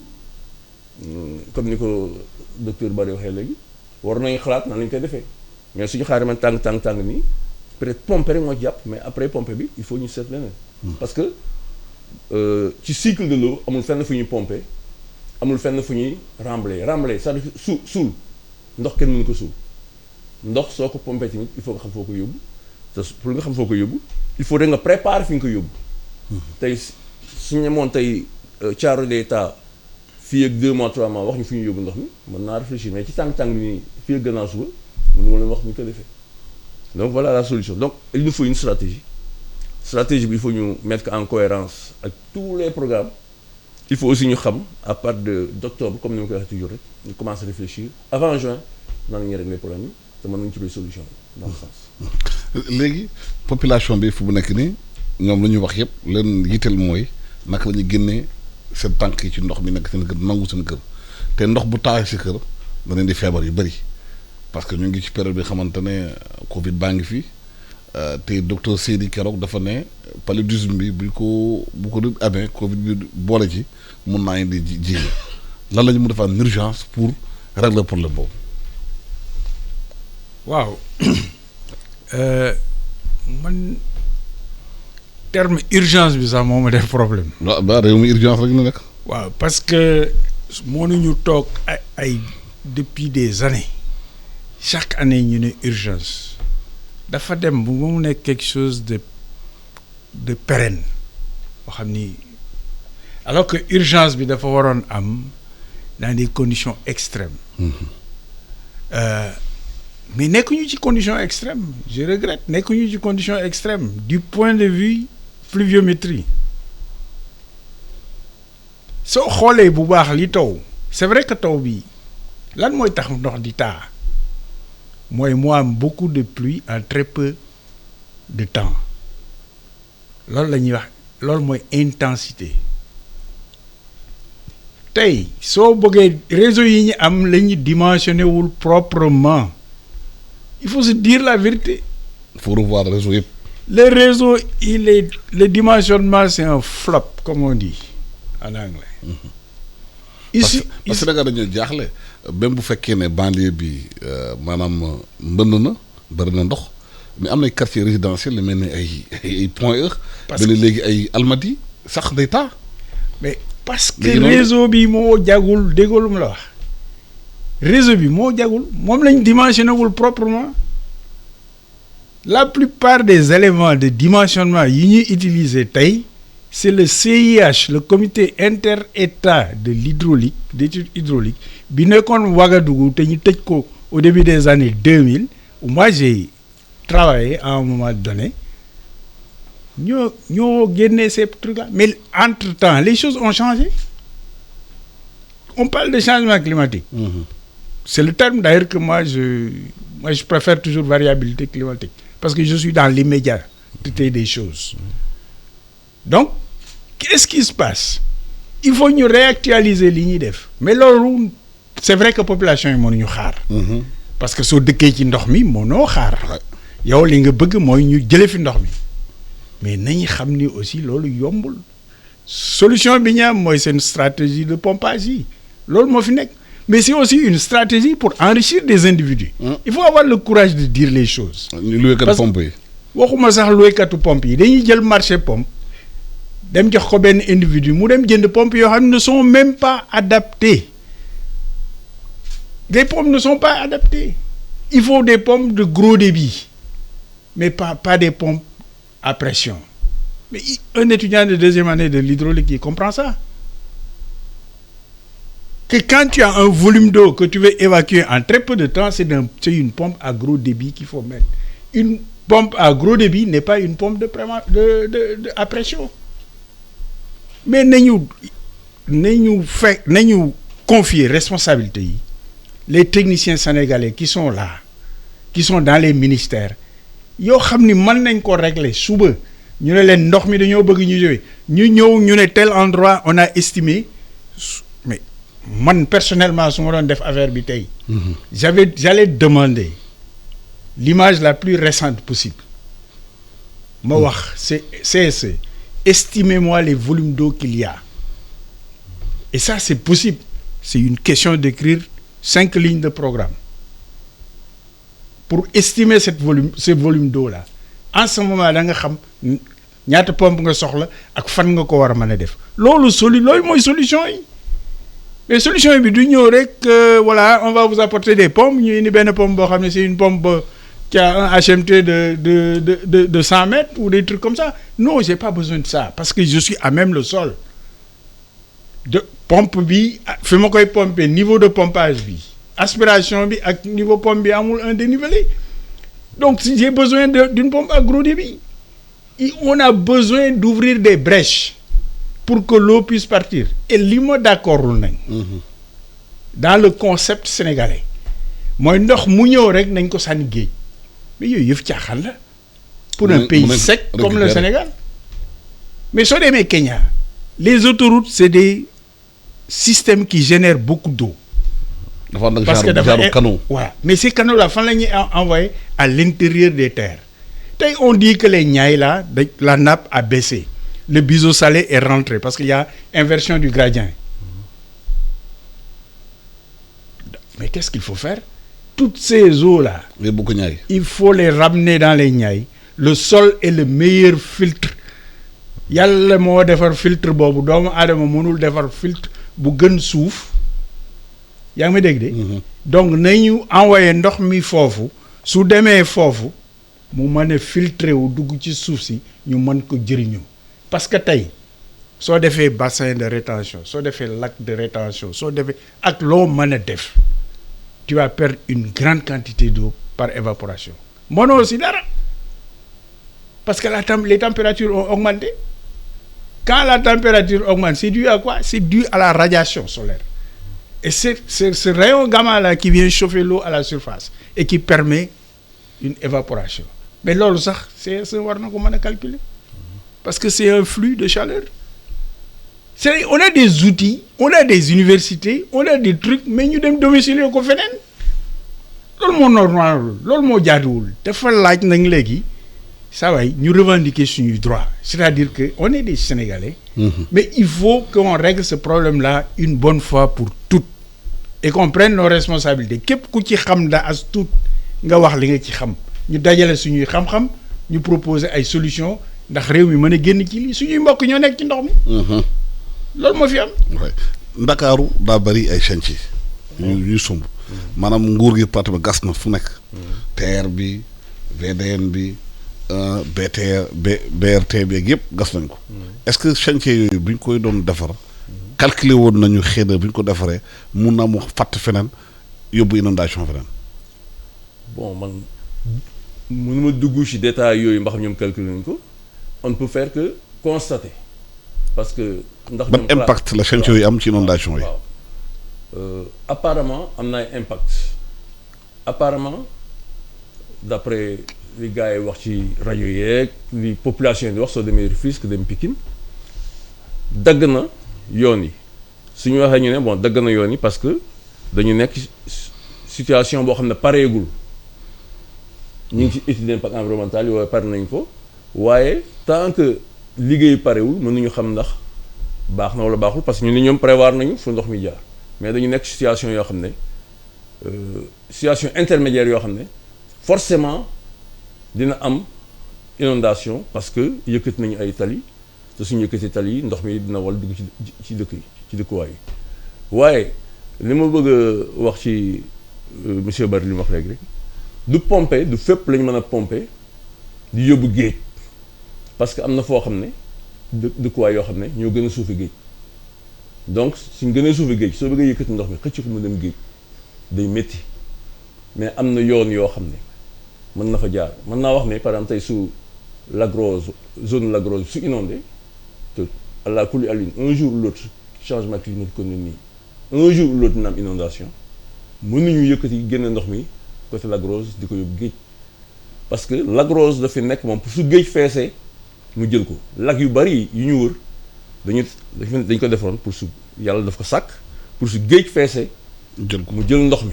comme ni ko docteur Barry waxee léegi war nañu xalaat nan lañ koy defee mais suñu xaaree man tàng nii peut-être pomper rek moo ci jàpp mais après pomper bi il faut ñu seet leneen. parce que ci cycle de l'eau amul fenn fu ñuy pomper amul fenn fu ñuy remblayer c'est-à-dire suul ndox kenn mënu ko suul ndox soo ko pomper tamit il faut nga xam foo ko yóbbu te pour nga xam foo ko yóbbu il faut rek nga préparer fi nga ko yóbbu. tey suñu demoon tey Thiaroye day taa fii ak 2 mois 3 mois wax ñu fi ñu yóbbu ndox mi mën naa réfléchir mais ci tàng-tàng bi nii fii ak gannaaw suba mënu ma leen wax ñu ko defee donc voilà la solution donc il nous faut une stratégie bi il faut ñu mettre en cohérence ak tous les programmes il faut aussi ñu xam à partir d'octobre comme ni ma koy waxee toujours rek ñu commencer réfléchir avant juin nan la ñuy régler problème yi te mën nañu trouver solution dans le sens. léegi population bi fu mu nekk nii ñoom lu ñuy wax yëpp leen yitteel mooy naka la ñuy génnee seen tànk yi ci ndox mi nekk seen kër nangu seen kër te ndox bu taawee si kër da leen di feebar yu bëri parce que ñu ngi ci période bi xamante ne Covid baa ngi fi te docteur Seydi keroog dafa ne paludisme bi bu ko amee Covid bi boole ci mun naa indi ji lan la ñu mën a def en urgence pour régler problème boobu. waaw man terme urgence bi sax moo ma def problème. waaw ba réew mi urgence rek na nekk. waaw parce que mënuñu toog ay depuis des années chaque année ñu ne urgence dafa dem bu mu nekk quelque chose de pérenne boo xam ni alors que urgence bi dafa waroon am dans des conditions extrêmes. Mais nekkuñu ci condition extrême je regrette nekkuñu ci condition extrême du point de vue pluviométrie soo xoolee bu baax li taw c'est vrai que taw bi lan mooy tax ndox di taa mooy mu am beaucoup de pluie en très peu de temps loolu la ñuy wax loolu mooy intensité tey soo bëggee réseau yi ñu am la ñu dimensionné wul proprement. Il faut se dire la vérité. Il faut revoir le réseau. Le réseau, le dimensionnement, c'est un flop, comme on dit en anglais. Ici, parce que dañu jaaxle même bu fekkee ne banlieue bi maanaam mbënn na bëri na ndox mais am na ay quartiers résidentiels yu mel ne ay Point E. parce que léegi ay Almadies sax day taa. mais parce que réseau bi moo jagul déggoo lu mu la wax réseau bi moo jagul moom lañ dimensionné wul proprement la plupart des éléments de dimensionnement yi ñuy utiliser tey c'est le CIH le comité inter-état de l'hydraulique d'études hydrauliques bi nekkoon Ouagadougou te ñu tëj ko au début des années 2000 où moi j'ai travaillé à un moment donné ñoo génnee ces trucs-là mais entre-temps les choses ont changé on parle de changement climatique. C'est le terme d'ailleurs que moi je préfère toujours variabilité climatique parce que je suis dans l'immédiateté des choses. Donc qu'est-ce qui se passe? Il faut ñu réactualiser li ñuy def mais loolu c'est vrai que population yi mënuñu xaar. Parce que soo dëkkee ci ndox mi mënoo xaar. yow li nga bëgg mooy ñu jële fi ndox mi mais nañu xam ni aussi loolu yombul solution bi ñu am mooy seen stratégie de pompage yi loolu moo fi nekk mais c'est aussi une stratégie pour enrichir des individus. Il faut avoir le courage de dire les choses. ñu luweekatu pompe yi. waxuma sax luweekatu pompe yi dañuy jël marché pompe dem jox ko benn individu mu dem jënd pompe yoo xam ne sont même pas adaptées les pompes ne sont pas adaptées il faut des pompes de gros débit mais pas des pompes à pression mais un étudiant de deuxième année de l'hydraulique il comprend ça que quand tu as un volume d'eau que tu veux évacuer en très peu de temps c'est une pompe à gros débit qu'il faut mettre une pompe à gros débit n'est pas une pompe à pression mais nañu confier responsabilité yi les techniciens sénégalais qui sont là qui sont dans les ministères yoo xam ni mën nañ ko régler suba ñu ne leen ndox mi dañoo bëgg ñu ñëw ñu ne tel endroit on a estimé mais man personnellement su ma doon def affaire bi tey j'allais demander l'image la plus récente possible ma wax CSE estimez-moi les volumes d'eau qu'il y a et ça c'est possible c'est une question d'écrire 5 lignes de programme pour estimer ce volume d'eau là en ce moment da nga xam ñaata pompe nga soxla ak fan nga ko war a mën a def loolu mooy solution yi mais solution bi du ñëw rek voilà on va vous apporter des pompes ñu indi benn pompe boo xam ne c'est une pompe qui a un HMT de 100 mètres ou des trucs comme ça non j'ai pas besoin de ça parce que je suis à même le sol de pompe bi fi ma koy pomper niveau de pompage bi aspiration bi ak niveau pompe bi amul un dénivelé donc si j'ai besoin d'une pompe à gros débit on a besoin d'ouvrir des brèches pour que l'eau puisse partir et li ma d'accordul nañ dans le concept sénégalais mooy ndox mu ñëw rek nañ ko sànni géej mais yooyu yëf caaxaan la pour un pays sec comme le Sénégal mais soo demee Kenya les autoroutes c'est des systèmes qui génèrent beaucoup d'eau parce que dafa canaux voilà mais ces canaux là fan la ñuy envoyer à l'intérieur des terres tey on dit que les Niayes là la nappe a baissé le biseau salé est rentré parce qu'il y a inversion du gradient mais qu'est-ce qu'il faut faire toutes ces eaux là il faut les ramener dans les Niayes le sol est le meilleur filtre yàlla moo defar filtre boobu doomu aadama mënul defar filtre bu gën suuf yaa ngi may dégg de donc nañu envoyer ndox mi foofu su demee foofu mu mën a filtrer wu dugg ci suuf si ñu mën ko jëriñoo parce que tey soo defee bassin de rétention soo defee lac de rétention soo defee ak loo mën a def tu vas perdre une grande quantité d'eau par évaporation mënoo aussi dara parce que les températures ont augmenté quand la température augmente c'est dû à quoi c'est dû à la radiation solaire et c'est ce rayon gamma là qui vient chauffer l'eau à la surface et qui permet une évaporation mais loolu sax c'est war na ko mën a calculer parce que c'est un flux de chaleur on a des outils on a des universités on a des trucs mais ñu dem domicilier ko feneen loolu moo normal loolu moo jaaduwul dafa laaj nag léegi saa waay ñu revendiquer suñuy droit c'est-à-dire que on est des Sénégalais mais il faut qu'on règle ce problème-là une bonne fois pour toutes et qu'on prenne nos responsabilités képp ku ci xam da as tuut nga wax li nga ci xam ñu dajale suñuy xam-xam ñu proposer ay solutions ndax réew mi mën a génn ci lii suñuy mbokk ñoo nekk ci ndox mi loolu moo fi am Ndakaaru daa bari ay chantier ñuy sumb maanaam nguur gi pratiquement gas na fu nekk. TER bi VDN bi BRT bi yëpp gas nañ ko. est-ce que chantier yooyu bu ñu koy doon defar. calculer woon nañu xëy na bu ñu ko defaree mun na mu fàtt feneen yóbbu inondation feneen. bon man mënuma dugg ci détail yooyu mba xam ñoom calculer nañ ko on ne peut faire que constater parce que. ndax ban impact la chantier yooyu am ci inondation yi. waaw apparemment am na ay impact apparemment d'après li gars yi wax ci rajo yeeg li population yi di wax soo demee Rufisque dem Pikine dagg na yoon yi suñu waxee ñu ne bon dagg na yoon yi parce que dañu nekk situation boo xam ne pareegul ñu ngi ci étude d'impact environnemental yi waaye pare nañ ko waaye tant que liggéey parewul mënuñu xam ndax baax na wala baaxul parce que ñu ni ñoom prévoir nañu fu ndox mi jaar mais dañu nekk situation yoo xam ne situation intermédiaire yoo xam ne forcément dina am inondation parce que yëkkati nañu ay tali te suñu yëkkati tali yi ndox mi dina wal dugg ci dëkk yi ci dëkkuwaay yi waaye li ma bëgg a wax ci monsieur Barry li mu wax léegi rek du pomper du fépp lañ mën a pomper di yóbbu géej parce que am na foo xam ne dëkkuwaay yoo xam ne ñoo gën a suufi géej donc suñ gën a suufi géej soo bëggee yëkkati ndox mi xëcc ko mu dem géej day métti mais am na yoon yoo xam ne mën na fa jaar mën naa wax ne par exemple tey su Lac Rose zone Lac Rose su inondé te àla kulli alin un jour ou l'autre changement climatique kon ne nii un jour ou l'autre dina am inondation mënuñu yëkkati génne ndox mi côté Lac Rose di ko yóbbu géej parce que Lac Rose dafa nekk moom su géej feesee mu jël ko lac yu bari yu ñu wër dañ ko defoon pour su yàlla daf ko sàkk pour su géej feesee jël ko mu jël ndox mi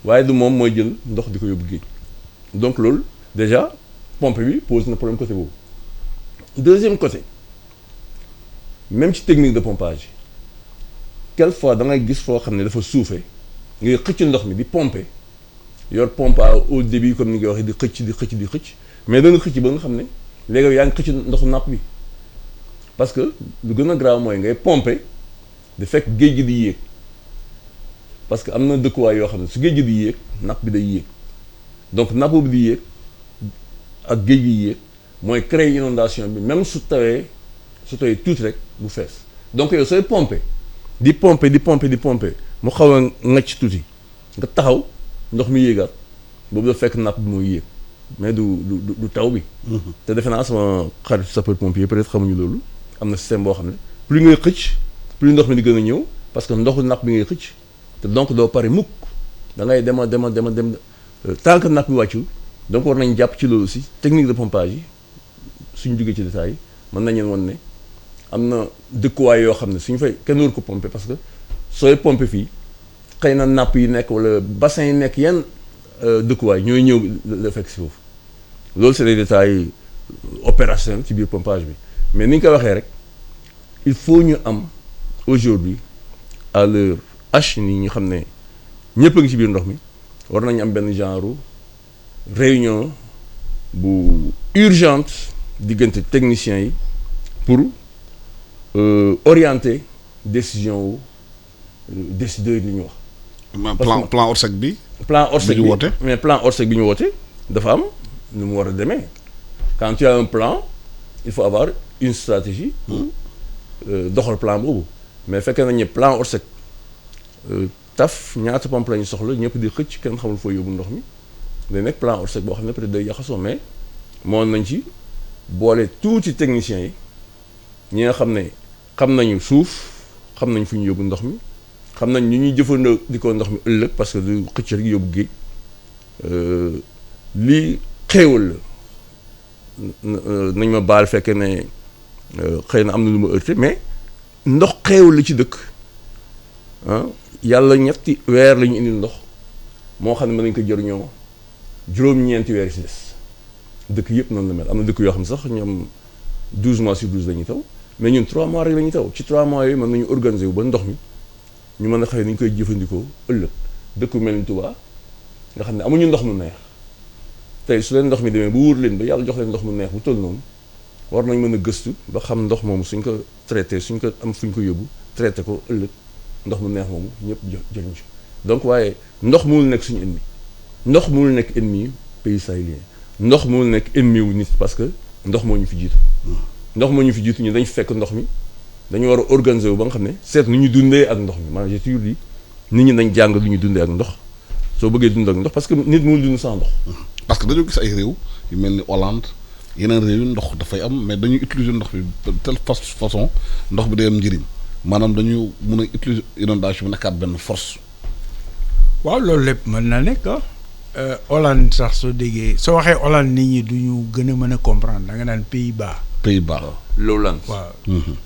waaye du moom mooy jël ndox di ko yóbbu géej donc loolu déjà pompe bi pose na problème côté boobu deuxième côté même ci technique de pompage quelquefois da ngay gis foo xam ne dafa suufee ngay xëcc ndox mi di pomper yor pompe à haut débit comme ni nga waxee di xëcc mais da nga xëcc ba nga xam ne léegi yaa ngi xëcc ndoxu napp bi parce que lu gën a grave mooy ngay pomper di fekk géej gi di yéeg parce que am na dëkkuwaay yoo xam ne su géej gi di yéeg napp bi day yéeg donc napp bi di yéeg ak géej gi yéeg mooy créer inondation bi même su tawee tuuti rek bu fees donc yow sooy pomper di pomper mu xaw a ngacc tuuti nga taxaw ndox mi yéegaat boobu da fekk napp bi mooy yéeg mais du taw bi. te defe naa sama xarit sapeur pompier peut-être xamuñu loolu am na système boo xam ne plus ngay xëcc plus ndox mi di gën a ñëw parce que ndoxu napp bi ngay xëcc te donc doo pare mukk da ngay dem tant que napp bi wàccul donc war nañ jàpp ci loolu aussi technique de pompage yi suñ jógee ci détails yi mën nañu woon ne am na dëkkuwaay yoo xam ne suñu fay kenn war ko pomper parce que sooy pomper fii xëy na napp yi nekk wala bassin yi nekk yenn dëkkuwaay ñooy ñëw la fekk si foofu loolu c'est des détails opérationnels ci biir pompage bi mais ni ñu ko waxee rek il faut ñu am aujourd'hui à l'heure H nii ñu xam ne ñëpp a ngi ci biir ndox mi war nañu am benn genre réunion bu urgente diggante techniciens yi pour orienter décision wu décideurs yi li ñu wax. plan Orsec bi. plan Orsec bi woote mais plan Orsec bi ñu woote dafa am nu mu war a demee quand tu as un plan il faut avoir une stratégie pour doxal plan boobu mais fekkee nañ ne plan Orsec taf ñaata pompe la ñu soxla ñëpp di xëcc kenn xamul foo yóbbu ndox mi day nekk plan Orsec boo xam ne peut-être day jaxasoo mais moon nañ ci boole tuuti techniciens yi ñi nga xam ne xam nañu suuf xam nañ fu ñu yóbbu ndox mi xam nañ ñu ñuy jëfandikoo ndox mi ëllëg parce que du xëcc rek yóbbu géej lii xéewal la nañ ma baal fekkee ne xëy na am na lu ma heurté mais ndox xéewal la ci dëkk yàlla ñetti weer la ñu indil ndox moo xam ne mën nañ ko jëriñoo juróom-ñeenti weer ci des dëkk yëpp noonu la mel am na dëkk yoo xam ne sax ñoom 12 mois sur 12 la ñuy taw mais ñun 3 mois rek la ñuy taw ci 3 mois yooyu mën nañu organiser wu ba ndox mi ñu mën a xëy nañu koy jëfandikoo ëllëg dëkku mel ni Touba nga xam ne amuñu ndox mu neex tey su leen ndox mi demee bu wóor leen ba yàlla jox leen ndox mu neex bu toll noonu war nañ mën a gëstu ba xam ndox moomu suñ ko traité suñ ko am fuñ ko yóbbu traité ko ëllëg ndox mu neex moomu ñëpp jëriñ ci donc waaye ndox mënul nekk suñu ennemi ndox mënul nekk ennemi pays sahélien ndox mënul nekk ennemi wu nit parce que ndox moo ñu fi jiitu ndox moo ñu fi jiitu ñu dañ fekk ndox mi dañu war a organiser wu ba nga xam ne seet nu ñu dundee ak ndox mi maanaam j'ai toujours dit nit ñi nañ jàng lu ñu dundee ak ndox soo bëggee dund ak ndox parce que nit mënul dund sans ndox. parce que dañoo gis ay réew yu mel ni Hollande yeneen réew yu ndox dafay am mais dañuy utiliser ndox bi de telle façon ndox bi day am njëriñ maanaam dañu mun a utiliser inondation bi nekkaat benn force. waaw loolu lépp mën na nekk Hollande sax soo déggee soo waxee Hollande nit ñi du ñu gën a mën a comprendre da nga naan Pays-Bas. Pays-Bas Lowlands. waaw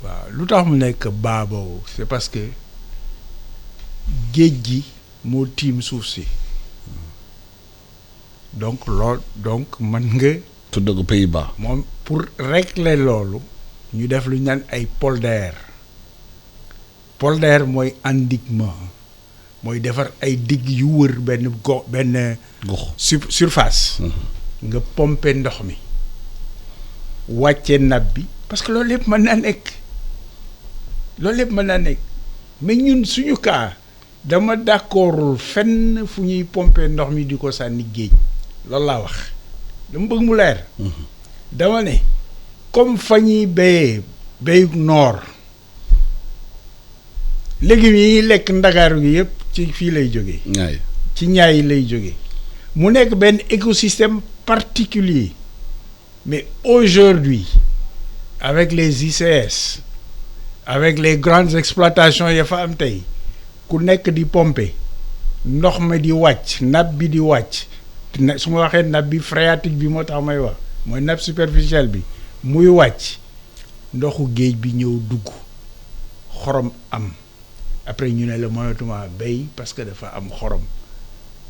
waaw lu tax mu nekk baa boobu c'est parce que géej gi moo tiim suuf si donc mën nga. tudd ko Pays-Bas. moom pour régler loolu ñu def lu ñu naan ay polder mooy endiguement mooy defar ay digg yu wër benn gox. surface. nga pomper ndox mi wàcce nappe bi parce que loolu lépp mën naa nekk mais ñun suñu cas dama d'accordul fenn fu ñuy pomper ndox mi di ko sànni géej loolu laa wax dama bëgg mu leer. dama ne comme fa ñuy béyee béyu noor légumes yi ñuy lekk ndakaaru gi yëpp ci fii lay jógee. ci ñaay yi lay jógee mu nekk benn écosystème particulier mais aujourd'hui avec les ICS avec les grandes exploitations ya fa am tey ku nekk di pomper ndox mi di wàcc nappe bi di wàcc su ma waxee nappe bi phréatique bi moo tax may wax mooy nappe superficielle bi muy wàcc ndoxu géej bi ñëw dugg xorom am après ñu ne la mënatuma béy parce que dafa am xorom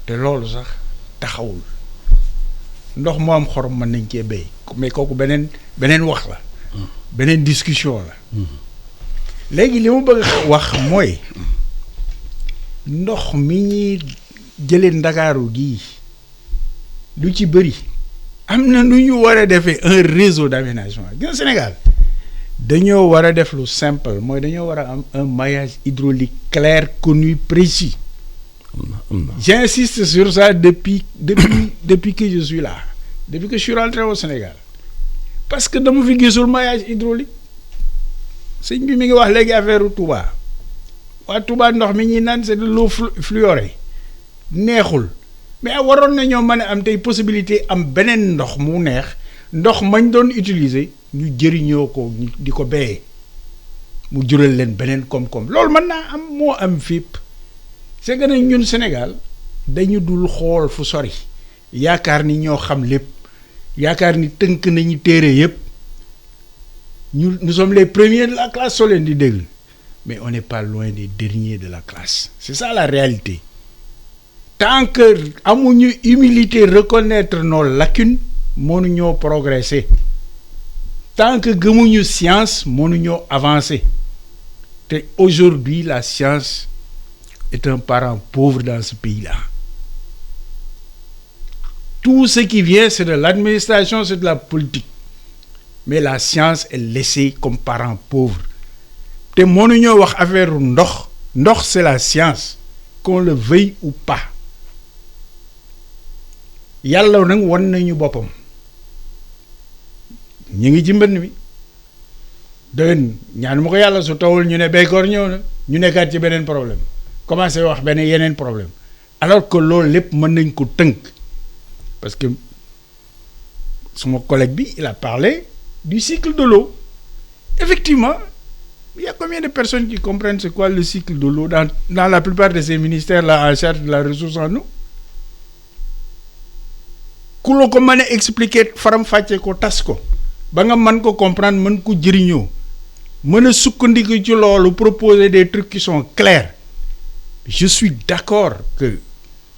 te loolu sax taxawul ndox moo am xorom mën nañ cee béy mais kooku beneen wax la beneen discussion la léegi li ma bëgg wax mooy ndox mi ñuy jëlee ndakaaru gii lu ci bëri am na nu ñu war a defee un réseau d'aménagement gis Sénégal dañoo war a def lu simple mooy dañoo war a am un maillage hydraulique clair connu précis. J'insiste sur ça depuis que je suis là depuis que je suis rentré au Sénégal parce que dama fi gisul maillage hydraulique sëñ bi mi ngi wax léegi affaire Touba waa Touba ndox mi ñuy naan c'est de l'eau fluorée neexul mais waroon na ñoo mën a am tey possibilité am beneen ndox mu neex ndox mañ doon utiliser ñu jëriñoo ko di ko béyee mu jural leen beneen koom-koom loolu mën naa am moo am fépp c'est que nag ñun Sénégal dañu dul xool fu sori yaakaar ni ñoo xam lépp yaakaar ni tënk nañu téere yépp nous sommes les premiers de la classe soo leen di dégg mais on n'est pas loin des derniers de la classe c'est ça la réalité tant que amuñu humilité reconnaître nos lacunes mënuñoo progresser tant que gëmuñu science mënuñoo avancer te aujourd'hui la science est un parent pauvre dans ce pays-là tout ce qui vient c'est de l'administration c'est de la politique mais la science est laissée comme parent pauvre te mënuñoo wax affaire ndox c'est la science qu'on le veuille ou pas yàlla nag wan nañu boppam ñu ngi ci mbënn mi déwén ñaan ma ko yàlla su tawul ñu ne béykoor ñëw na ñu nekkaat ci beneen problème commencé wax yeneen problème alors que loolu lépp mën nañ ko tënk parce que suma collègue bi il a parlé du cycle de l'eau effectivement il y a combien de personnes qui comprennent c'est quoi le cycle de l'eau dans la plupart de ces ministères là en charge de la ressource en eau ku la ko mën a expliquer faram fàcce ko tas ko ba nga mën ko comprendre mën ko jëriñoo mën a sukkandiku ci loolu proposer des trucs qui sont clairs je suis d'accord que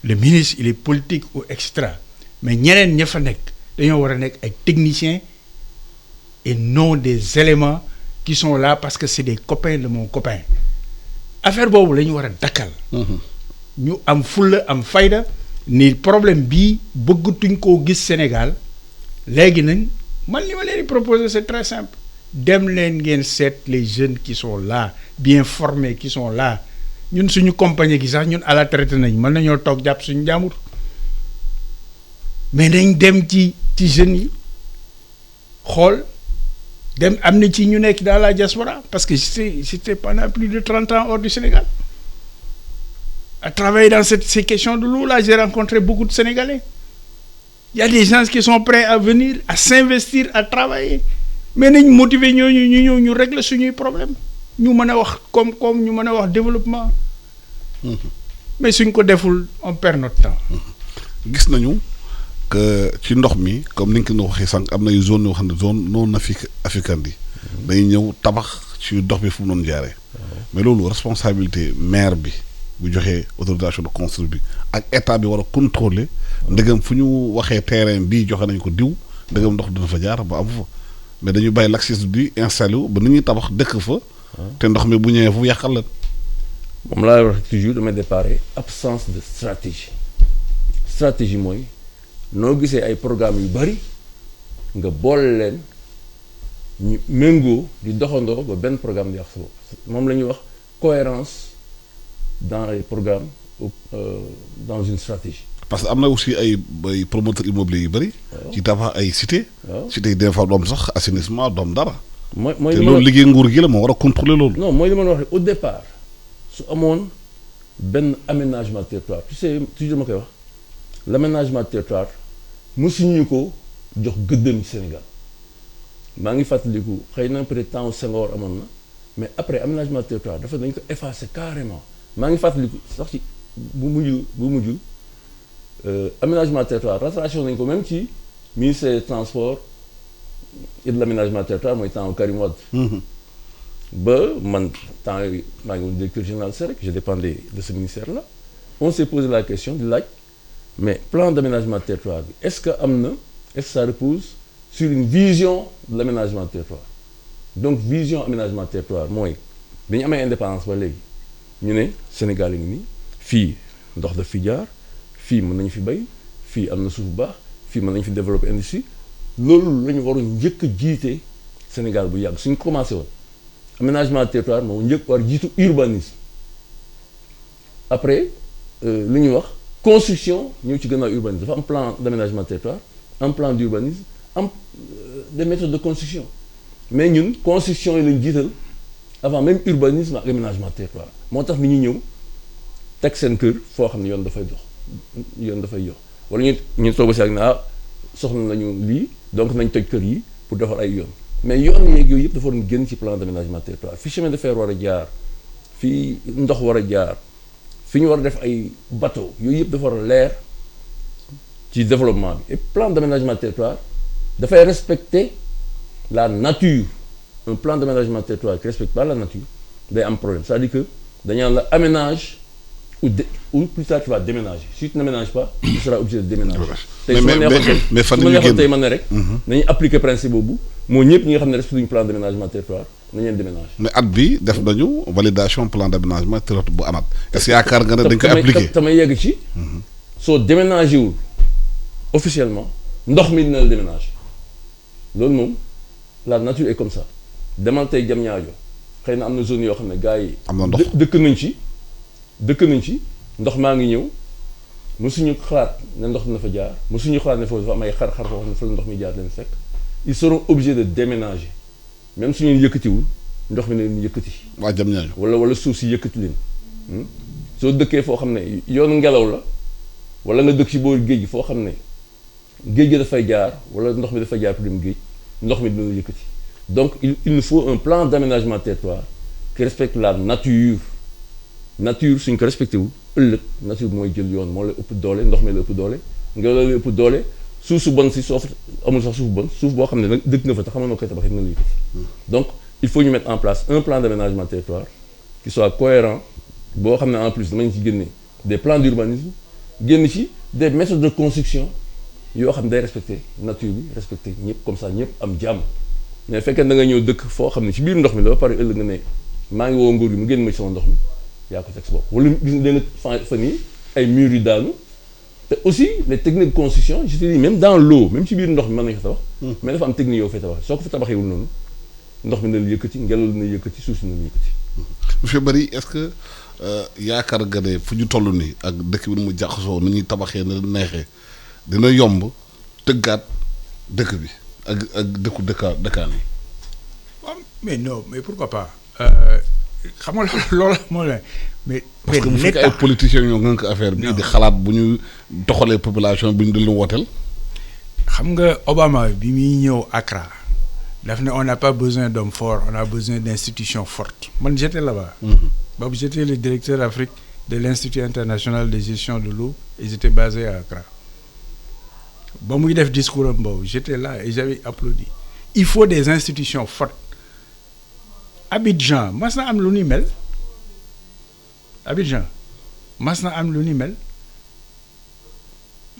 le ministre il est politique ou extra mais ñeneen ña fa nekk dañoo war a nekk ay techniciens et non des éléments qui sont là parce que c'est des copains de mon copain affaire boobu la ñu war a dakkal ñu am fulla am fayda ni problème bii bëggatuñ koo gis Sénégal léegi nag man li ma leen di proposer c'est très simple dem leen ngeen seet les jeunes qui sont là bien formés qui sont là ñun suñu compagnie gi sax ñun à la traité nañ mën nañoo toog jàpp suñu jàmbur mais nañ dem ci jeunes yi xool dem am na ci ñu nekk dans la diaspora parce que j'étais pendant plus de 30 ans hors du Sénégal à travailler dans ces questions de l'eau là. J'ai rencontré beaucoup de Sénégalais. Il y a des gens qui sont prêts à venir à s'investir à travailler mais nañ motiver ñooñu ñu ñëw ñu régler suñuy problème ñu mën a wax koom-koom ñu mën a wax développement. mais suñ ko deful on perd notre temps. gis nañu que ci ndox mi comme ni nga ko waxee sànq am na yu zone yoo xam ne zone non africaine yi. dañuy ñëw tabax ci ndox bi fu mu doon jaaree. mais loolu responsabilité maire bi bu joxee autorisation de construire bi ak état bi war a contrôler ndegam fu ñu waxee terrain bii joxe nañ ko diw ndegam ndox dina fa jaar ba am fa mais dañuy bàyyi l'accès bi installé wu ba nit ñuy tabax dëkk fa. te ndox mi bu ñëwee fu yàqal la. moom laa wax toujours damay déparé absence de stratégie mooy noo gisee ay programme yu bari nga boole leen ñu méngoo di doxandoo ba benn programme di yàq sa bopp moom la ñuy wax cohérence dans les programmes dans une stratégie. parce que am na aussi ay promoteurs immobiliers yu bari. ci tabax ay cité. cité yi des fois doom sax assainissement doom dara. mooy te loolu liggéey nguur gi la moo war a contrôler loolu. non mooy li ma wax au départ su amoon benn aménagement territoire tu sais toujours ma koy wax l'aménagement territoire mësuñu ko jox gëddëm Sénégal maa ngi fàttaliku xëy na peut-être temps Senghor amoon na mais après aménagement territoire dafa dañ ko effacer carrément maa ngi fàttaliku sax ci bu mujj aménagement territoire rattrapation nañ ko même ci ministère des transports et de l'aménagement territoire mooy temps Karim Wade. ba man temps yooyu maa ngi woon directeur général SEREC je dépendais de ce ministère là on s'est posé la question di laaj mais plan d'aménagement territoire bi est-ce que ça repose sur une vision de l'aménagement territoire donc vision aménagement territoire mooy dañu amee indépendance ba léegi ñu ne Sénégal yi ngi nii fii ndox daf fi jaar fii mën nañu fi bay fii am na suuf bu baax fii mën nañu fi développer industrie loolu la ñu waroon njëkk a jiite Sénégal bu yàgg suñ commencé woon aménagement territoire moom njëkk war jiitu urbanisme après lu ñuy wax construction ñëw ci gannaaw urbanisme dafa am plan d'aménagement territoire am plan d'urbanisme am des méthodes de construction mais ñun construction yi lañ jiital avant même urbanisme ak aménagement territoire moo tax ni ñuy ñëw teg seen kër foo xam ne yoon dafay jox wala ñu toog si ak ne soxla nañu lii donc nañ toj kër yi pour defar ay yoon mais yoon yeeg yooyu yëpp dafa waroon génn ci plan d'aménagement territoire fi chemin de fer war a jaar fi ndox war a jaar fi ñu war a def ay bateau yooyu yëpp dafa war a leer ci développement bi et plan d'aménagement territoire dafay respecter la nature un plan d'aménagement territoire qui respecte pas la nature day am problème c'est-à-dire que dañaan la aménage ou plus tard tu vas déménager si tu n'aménages pas tu seras obligé de déménager. tey su ma neexoon tey ma ne rek. nañu appliquer principe boobu moo ñëpp ñi nga xam ne respecté ñu plan d'aménagement territoire nañu leen déménager. mais at bi def nañu validation plan d'aménagement territoire bu ANAT. est-ce que yaakaar nga ne dañ koy appliquer tamay yegg ci. soo déménager wul officiellement ndox mi dina la déménager loolu moom la nature est comme ça demal tey Diamniadio xëy na am na zone yoo xam ne gars yi. am na ndox dëkk nañ ci ndox maa ngi ñëw mësuñu xalaat ne ndox dina fa jaar mësuñu xalaat ne foofu dafa am ay xar-xar foo xam ne fa la ndox mi jaar leen fekk ils seront obligés de déménager même suñu yëkkatiwul ndox mi leen yëkkati. waa Diamniadio wala suuf si yëkkati leen soo dëkkee foo xam ne yoonu ngelaw la wala nga dëkk ci booru géej gi foo xam ne géej gi dafay jaar wala ndox mi dafay jaar pour dem géej ndox mi dina la yëkkati donc il nous faut un plan d'aménagement territoire qui respecte la nature suñ ko respecté wu ëllëg nature bi mooy jël yoon moo lay ëpp doole ndox mi la ëpp doole ngelaw la ëpp doole suuf su bon si soo amul sax suuf bon suuf boo xam ne nag dëkk nga fa te xamal noo koy tabaxee dina la yëkkati donc il faut ñu mettre en place un plan d'aménagement territoire qui soit cohérent boo xam ne en plus damañ ci génne des plans d'urbanisme génn ci des méthodes de construction yoo xam ne day respecter nature bi respecter ñëpp comme ça ñëpp am jàmm mais fekkee da nga ñëw dëkk foo xam ne ci biir ndox mi la ba pare ëllëg nga ne maa ngi woo nguur gi mu génn ma ci sama ndox mi yaa ko teg sa bopp wala gis nga fa nii ay murs yu daanu te aussi les techniques de construction je te dis même dans l'eau même ci biir ndox mi mën nañu ko tabax mais dafa am technique yoo fay tabax soo ko fa tabaxeewul noonu ndox mi na la yëkkati ngelaw na yëkkati suuf si na la yëkkati. monsieur Barry est-ce que yaakaar nga ne fu ñu toll nii ak dëkk bi nu mu jaxasoo ni ñuy tabaxee na neexee dina yomb tëggaat dëkk bi ak dëkkaan yi. waaw mais non mais pourquoi pas xam nga loolu moo la mais. parce que bu fekkee ay politiciens ñoo ngënk affaire bi. di xalaat bu ñu doxalee population bi ñu di lu wooteel. xam nga Obama bi muy ñëw Accra daf ne on n'a pas besoin d'hommes forts on a besoin d'institutions fortes man j'étais là-bas. boobu j'étais le directeur Afrique de l'Institut international de gestion de l'eau et j'étais basé à Accra. ba muy def discours am boobu j'étais là et j'avais applaudi. Il faut des institutions fortes. Abidjan mas na am lu ni mel Abidjan mas na am lu ni mel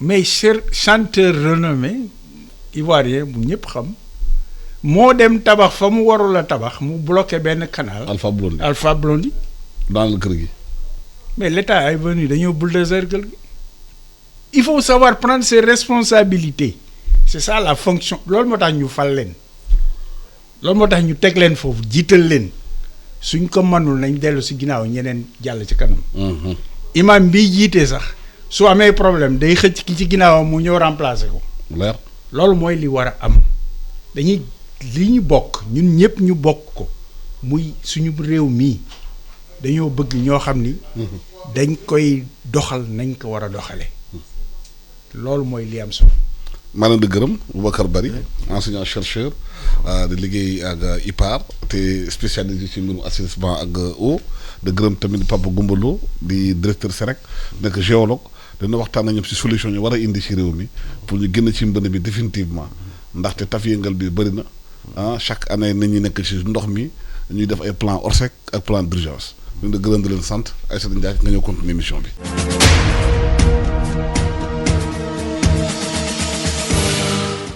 mais chanteur renommé ivoirien bu ñëpp xam moo dem tabax fa mu warul a tabax mu bloqué benn canal. Alpha Blondy. dans le kër gi. mais l'État est venu dañoo bulldozer kër gi. il faut savoir prendre ses responsabilités c'est ça la fonction loolu moo tax ñu fal leen. loolu moo tax ñu teg leen foofu jiital leen suñ ko mënul nañ dellu si ginnaaw ñeneen jàll ci kanam. imam bi jiite sax su amee problème day xëcc ki ci ginnaawam mu ñëw remplacer ko. leer loolu mooy li war a am dañuy li ñu bokk ñun ñëpp ñu bokk ko muy suñu réew mii dañoo bëgg ñoo xam ni. dañ koy doxal nañ ko war a doxale loolu mooy li am solo. maa leen di gërëm Boubacar Bari enseignant chercheur di liggéey ak IPAR te spécialisé ci mbirum assainissement ak eau de gërëm tamit Papa Goumba Lo di directeur SEREC nekk géologue dina waxtaan ak ñoom ci solution ñu war a indi ci réew mi pour ñu génn ci mbënd bi définitivement ndaxte taf yëngal bi bëri na chaque année nit ñi nekk ci ndox mi ñuy def ay plan Orsec ak plan d'urgence ñu di gërëm di leen sant Aïssata Ndiaye nga ñëw continuer émission bi.